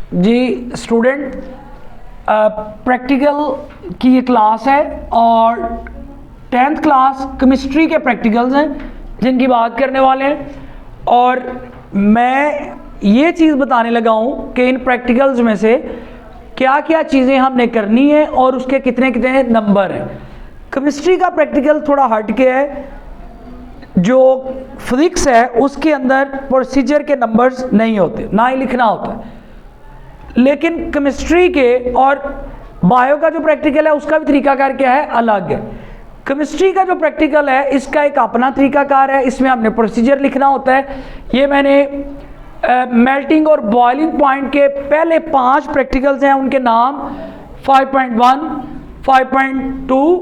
जी student, practical की ये class है और 10th क्लास केमिस्ट्री के प्रैक्टिकल्स हैं जिनकी बात करने वाले हैं। और मैं ये चीज़ बताने लगा हूँ कि इन प्रैक्टिकल्स में से क्या क्या चीज़ें हमने करनी है और उसके कितने कितने नंबर हैं। केमिस्ट्री का प्रैक्टिकल थोड़ा हट के है, जो फिजिक्स है उसके अंदर प्रोसीजर के नंबर्स नहीं होते, ना ही लिखना होता है। लेकिन केमिस्ट्री के और बायो का जो प्रैक्टिकल है उसका भी तरीकाकार क्या है, अलग है। केमिस्ट्री का जो प्रैक्टिकल है इसका एक अपना तरीकाकार है, इसमें हमने प्रोसीजर लिखना होता है। ये मैंने मेल्टिंग और बॉइलिंग पॉइंट के पहले 5 प्रैक्टिकल्स हैं, उनके नाम 5.1, 5.2,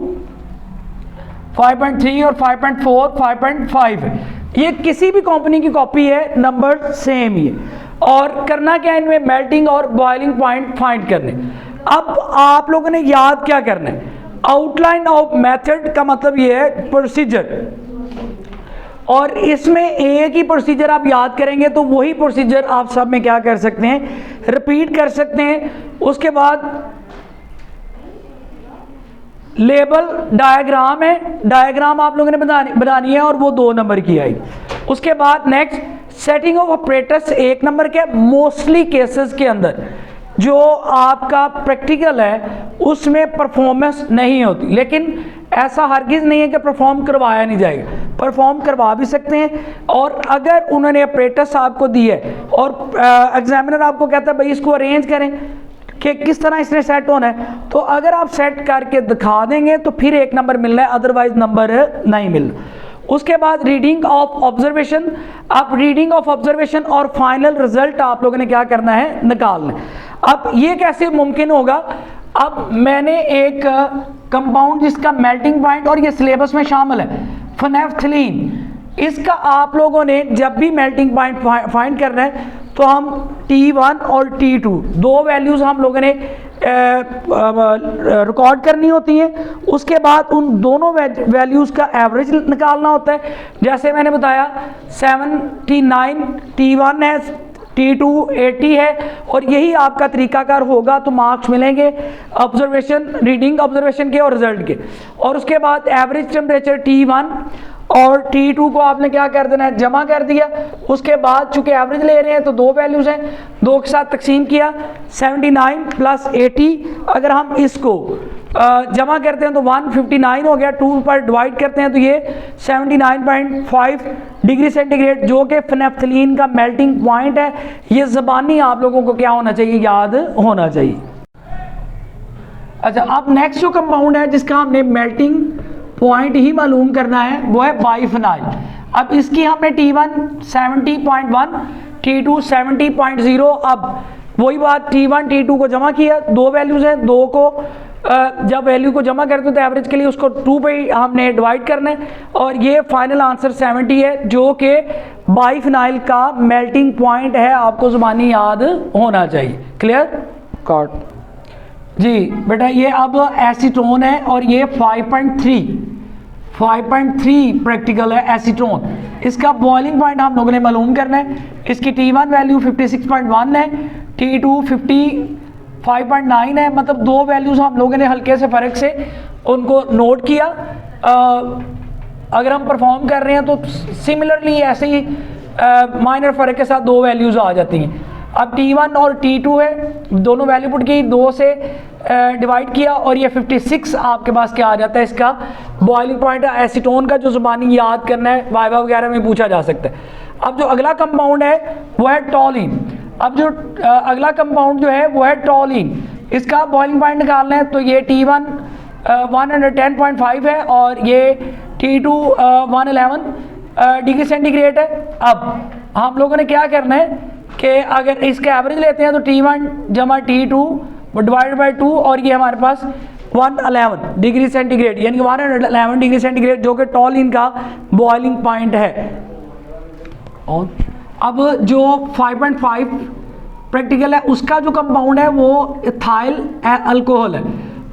5.3 और 5.4, 5.5 है। ये किसी भी कंपनी की कॉपी है, नंबर सेम ही है। और करना क्या है, इनमें मेल्टिंग और बॉइलिंग पॉइंट फाइंड करने। अब आप लोगों ने याद क्या करना है, आउटलाइन ऑफ मेथड का मतलब ये है प्रोसीजर, और इसमें एक ही प्रोसीजर आप याद करेंगे तो वही प्रोसीजर आप सब में क्या कर सकते हैं, रिपीट कर सकते हैं। उसके बाद लेबल डायग्राम है, डायग्राम आप लोगों ने बनानी है और वो 2 नंबर की आएगी। उसके बाद next setting of operators 1 number के। मोस्टली केसेस के अंदर जो आपका प्रैक्टिकल है उसमें परफॉर्मेंस नहीं होती, लेकिन ऐसा हरगिज़ नहीं है कि परफॉर्म करवाया नहीं जाएगा, परफॉर्म करवा भी सकते हैं। और अगर उन्होंने ऑपरेटर्स आपको दिए और एग्जामिनर आपको कहता है भाई इसको अरेंज करें कि किस तरह इसने सेट होना है, तो अगर आप सेट करके दिखा देंगे तो फिर 1 नंबर मिलना है, अदरवाइज नंबर नहीं मिलना। उसके बाद रीडिंग ऑफ ऑब्जर्वेशन। अब रीडिंग ऑफ ऑब्जर्वेशन और फाइनल रिजल्ट आप लोगों ने क्या करना है, निकालना है। अब ये कैसे मुमकिन होगा, अब मैंने एक कंपाउंड जिसका मेल्टिंग पॉइंट और ये सिलेबस में शामिल है, फेनेफ्थलीन, इसका आप लोगों ने जब भी मेल्टिंग पॉइंट फाइंड करना है तो हम T1 और T2 2 वैल्यूज़ हम लोगों ने रिकॉर्ड करनी होती हैं। उसके बाद उन दोनों वैल्यूज़ का एवरेज निकालना होता है। जैसे मैंने बताया 79 T1 है, T2 80 है, और यही आपका तरीकाकार होगा तो मार्क्स मिलेंगे ऑब्जर्वेशन, रीडिंग ऑब्जर्वेशन के और रिजल्ट के। और उसके बाद एवरेज टेम्परेचर T1 और T2 को आपने क्या कर देना है, जमा कर दिया। उसके बाद चूंकि एवरेज ले रहे हैं तो 2 वैल्यूज़ हैं, 2 के साथ तकसीम किया, 79 + 80। अगर हम इसको जमा करते हैं तो 159 हो गया, 2 पर डिवाइड करते हैं तो ये 79.5 डिग्री सेंटीग्रेड, जो कि फेनेफ्थलीन का मेल्टिंग पॉइंट है। ये ज़बानी आप लोगों को क्या होना चाहिए, याद होना चाहिए। अच्छा, अब नेक्स्ट जो कंपाउंड है जिसका हमने मेल्टिंग पॉइंट ही मालूम करना है वो है बाइफिनाइल। अब इसकी हमने T1 70.1, T2 70.0। अब वही बात, T1 T2 को जमा किया, 2 वैल्यूज़ हैं, 2 को जब वैल्यू को जमा करते हैं तो एवरेज के लिए उसको 2 पे हमने डिवाइड करना है, और ये फाइनल आंसर 70 है, जो कि बाइफिनाइल का मेल्टिंग पॉइंट है। आपको ज़बानी याद होना चाहिए। क्लियर कॉट जी बेटा। ये अब एसीटोन है और ये 5.3 प्रैक्टिकल है एसीटोन। इसका बॉइलिंग पॉइंट हम लोगों ने मालूम करना है। इसकी T1 वैल्यू 56.1 है, T2 55.9 है, मतलब 2 वैल्यूज़ हम लोगों ने हल्के से फ़र्क से उनको नोट किया। अगर हम परफॉर्म कर रहे हैं तो सिमिलरली ऐसे ही माइनर फ़र्क के साथ 2 वैल्यूज़ आ जाती हैं। अब T1 और T2 है, दोनों वैल्यू पुट की, 2 से डिवाइड किया और ये 56 आपके पास क्या आ जाता है, इसका बॉइलिंग पॉइंट है। एसीटोन का जो ज़बानी याद करना है वाइवा वगैरह में पूछा जा सकता है। अब जो अगला कंपाउंड है वो है टॉलिन। अब जो अगला कंपाउंड जो है वो है टॉलिन, इसका बॉइलिंग पॉइंट निकालना है तो ये T1 110.5 है और ये T2 111 डिग्री सेंटीग्रेड है। अब हम लोगों ने क्या करना है कि अगर इसका एवरेज लेते हैं तो T1 जमा T2 डिवाइडेड बाई 2, और ये हमारे पास 111 डिग्री सेंटीग्रेड, यानी कि 111 डिग्री सेंटीग्रेड, जो कि टॉलिन का बॉइलिंग पॉइंट है। और अब जो 5.5 प्रैक्टिकल है उसका जो कंपाउंड है वो इथाइल अल्कोहल है,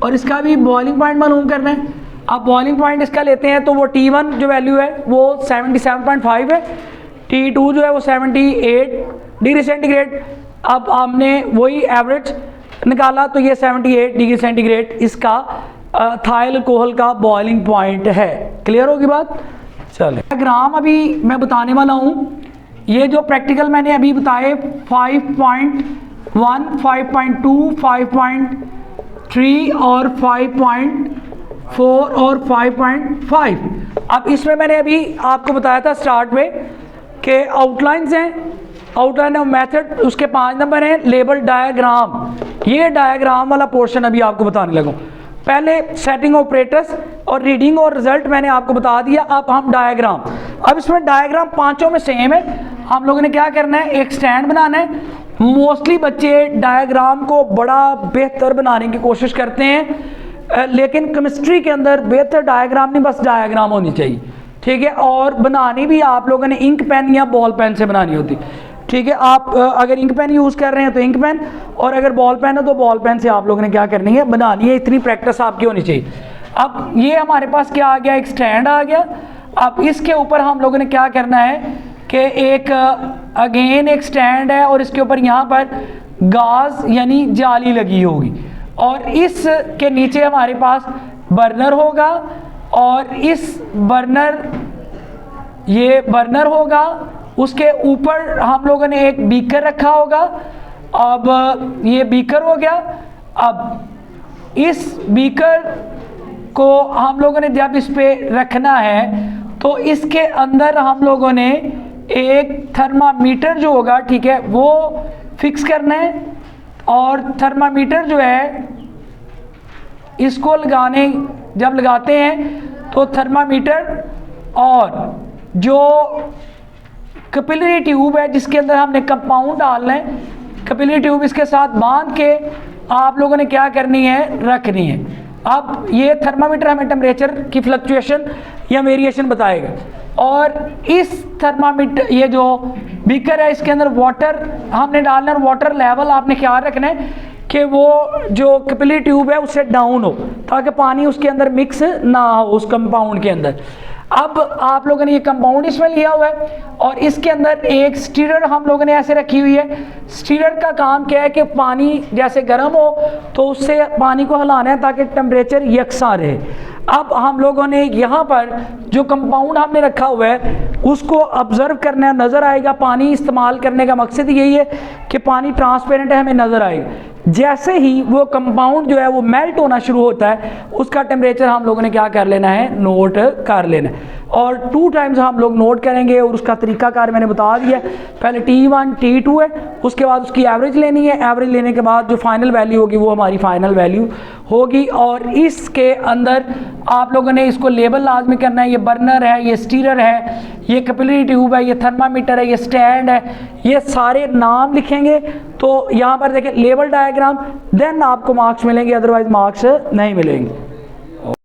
और इसका भी बॉइलिंग पॉइंट मालूम करना है। अब बॉइलिंग पॉइंट इसका लेते हैं तो वो T1 जो वैल्यू है वो 77.5 है, T2 जो है वो 78 डिग्री सेंटीग्रेड, अब हमने वही एवरेज निकाला, तो ये 78 डिग्री सेंटीग्रेड इसका थाइल अल्कोहल का बॉइलिंग पॉइंट है। क्लियर होगी बात? चले डायग्राम अभी मैं बताने वाला हूँ। ये जो प्रैक्टिकल मैंने अभी बताए 5.1, 5.2, 5.3 और 5.4 और 5.5। अब इसमें मैंने अभी आपको बताया था स्टार्ट में कि आउटलाइंस हैं, आउटलाइन ऑफ मेथड, उसके 5 नंबर हैं। लेबल डायग्राम, ये डायग्राम वाला पोर्शन अभी आपको बताने लगूँ। पहले सेटिंग ऑपरेटर्स और रीडिंग और रिजल्ट मैंने आपको बता दिया। अब हम डायग्राम, अब इसमें डायग्राम पांचों में सेम है। हम लोगों ने क्या करना है, एक स्टैंड बनाना है। मोस्टली बच्चे डायग्राम को बड़ा बेहतर बनाने की कोशिश करते हैं, लेकिन केमिस्ट्री के अंदर बेहतर डायग्राम नहीं, बस डायग्राम होनी चाहिए, ठीक है। और बनानी भी आप लोगों ने इंक पेन या बॉल पेन से बनानी होती, ठीक है। आप अगर इंक पेन यूज़ कर रहे हैं तो इंक पेन, और अगर बॉल पेन है तो बॉल पेन से आप लोगों ने क्या करनी है, बनानी है। इतनी प्रैक्टिस आपकी होनी चाहिए। अब ये हमारे पास क्या आ गया, एक स्टैंड आ गया। अब इसके ऊपर हम लोगों ने क्या करना है कि एक अगेन एक स्टैंड है और इसके ऊपर यहाँ पर गाज यानी जाली लगी होगी, और इसके नीचे हमारे पास बर्नर होगा, और इस बर्नर, ये बर्नर होगा, उसके ऊपर हम लोगों ने एक बीकर रखा होगा। अब ये बीकर हो गया। अब इस बीकर को हम लोगों ने जब इस पे रखना है तो इसके अंदर हम लोगों ने एक थर्मामीटर जो होगा, ठीक है, वो फिक्स करना है। और थर्मामीटर जो है इसको जब लगाते हैं तो थर्मामीटर और जो कैपिलरी ट्यूब है जिसके अंदर हमने कंपाउंड डालना है, कैपिलरी ट्यूब इसके साथ बांध के आप लोगों ने क्या करनी है, रखनी है। अब ये थर्मामीटर हमें टेम्परेचर की फ्लक्चुएशन या वेरिएशन बताएगा। और इस थर्मामीटर, ये जो बीकर है इसके अंदर वाटर हमने डालना है, और वाटर लेवल आपने ख्याल रखना है कि वो जो कैपिलरी ट्यूब है उससे डाउन हो, ताकि पानी उसके अंदर मिक्स ना हो उस कंपाउंड के अंदर। अब आप लोगों ने ये कंपाउंड इसमें लिया हुआ है, और इसके अंदर एक स्टीरर हम लोगों ने ऐसे रखी हुई है। स्टीरर का काम क्या है कि पानी जैसे गर्म हो तो उससे पानी को हिलाना है ताकि टेम्परेचर यकसा रहे। अब हम लोगों ने यहाँ पर जो कंपाउंड हमने रखा हुआ है उसको ऑब्जर्व करना है, नज़र आएगा। पानी इस्तेमाल करने का मकसद यही है कि पानी ट्रांसपेरेंट है, हमें नज़र आएगा। जैसे ही वो कंपाउंड जो है वो मेल्ट होना शुरू होता है, उसका टेम्परेचर हम लोगों ने क्या कर लेना है, नोट कर लेना है। और 2 टाइम्स हम लोग नोट करेंगे, और उसका तरीकाकार मैंने बता दिया। पहले T1 T2 है, उसके बाद उसकी एवरेज लेनी है। एवरेज लेने के बाद जो फाइनल वैल्यू होगी वो हमारी फाइनल वैल्यू होगी। और इसके अंदर आप लोगों ने इसको लेबल लाजमी करना है। ये बर्नर है, ये स्टीरर है, ये कैपिलरी ट्यूब है, ये थर्मामीटर है, ये स्टैंड है, ये सारे नाम लिखेंगे। तो यहाँ पर देखें लेबल डायग्राम, देन आपको मार्क्स मिलेंगे, अदरवाइज मार्क्स नहीं मिलेंगे।